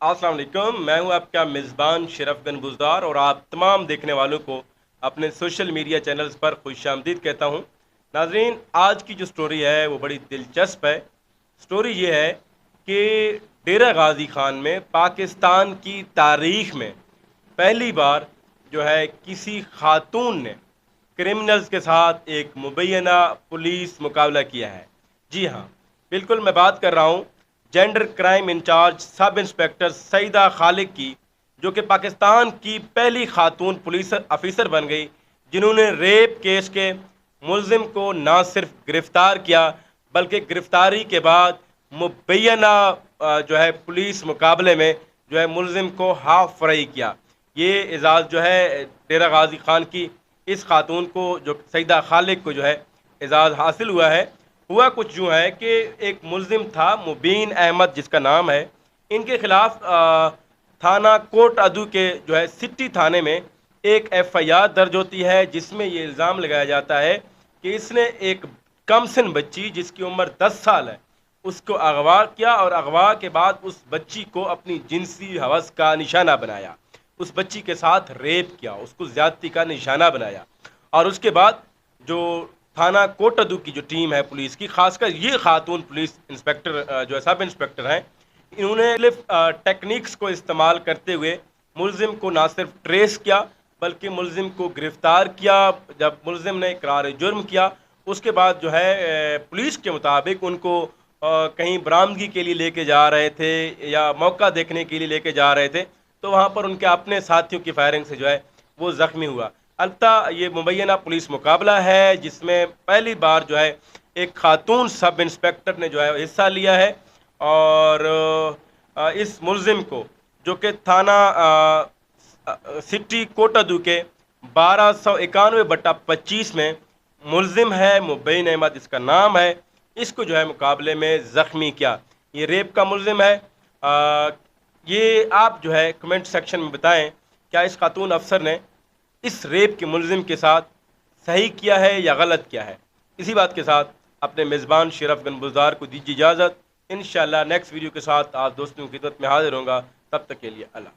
अस्सलाम वालेकुम। मैं हूं आपका मेज़बान शरफ गनबुज़दार और आप तमाम देखने वालों को अपने सोशल मीडिया चैनल्स पर खुशामदीद कहता हूं। नाज़रीन, आज की जो स्टोरी है वो बड़ी दिलचस्प है। स्टोरी ये है कि डेरा गाज़ी ख़ान में पाकिस्तान की तारीख़ में पहली बार जो है किसी ख़ातून ने क्रिमिनल्स के साथ एक मुबैना पुलिस मुकाबला किया है। जी हाँ, बिल्कुल मैं बात कर रहा हूँ gender crime incharge sub inspector Saeeda Khaliq की, जो कि पाकिस्तान की पहली खातून पुलिस ऑफिसर बन गई, जिन्होंने रेप केस के मुलजिम को ना सिर्फ गिरफ्तार किया बल्कि गिरफ्तारी के बाद मुबैना जो है पुलिस मुकाबले में जो है मुलजिम को हाफ फ्राई किया। ये एजाज़ जो है डेरा गाजी खान की इस खातून को, जो सईदा खालिक को जो है एजाज़ हासिल हुआ है। हुआ कुछ यूँ है कि एक मुलजिम था मुबीन अहमद जिसका नाम है। इनके खिलाफ थाना कोट अदू के जो है सिटी थाने में एक एफआईआर दर्ज होती है, जिसमें ये इल्ज़ाम लगाया जाता है कि इसने एक कमसिन बच्ची जिसकी उम्र 10 साल है उसको अगवा किया और अगवा के बाद उस बच्ची को अपनी जिनसी हवस का निशाना बनाया, उस बच्ची के साथ रेप किया, उसको ज़्यादती का निशाना बनाया। और उसके बाद जो थाना कोटअदू की जो टीम है पुलिस की, खासकर ये खातून पुलिस इंस्पेक्टर जो है सब इंस्पेक्टर हैं, इन्होंने मुख्तलिफ टेक्निक्स को इस्तेमाल करते हुए मुलजिम को ना सिर्फ ट्रेस किया बल्कि मुलजिम को गिरफ़्तार किया। जब मुलजिम ने इकरार जुर्म किया उसके बाद जो है पुलिस के मुताबिक उनको कहीं बरामदगी के लिए लेके जा रहे थे या मौका देखने के लिए लेके जा रहे थे, तो वहाँ पर उनके अपने साथियों की फायरिंग से जो है वो ज़ख्मी हुआ। अलबत्ता ये मुबैना पुलिस मुकाबला है जिसमें पहली बार जो है एक खातून सब इंस्पेक्टर ने जो है हिस्सा लिया है और इस मुलजिम को, जो कि थाना सिटी कोटअदू के 1291/25 में मुलजिम है, मुबैन अहमद इसका नाम है, इसको जो है मुकाबले में ज़ख्मी किया। ये रेप का मुलजिम है। ये आप जो है कमेंट सेक्शन में बताएं, क्या इस खातून अफसर ने इस रेप के मुलजिम के साथ सही किया है या गलत किया है। इसी बात के साथ अपने मेज़बान शरफ गनबुज़दार को दीजिए इजाज़त। इंशाअल्लाह नेक्स्ट वीडियो के साथ आप दोस्तों की खिदमत में हाजिर होगा। तब तक के लिए अल्लाह।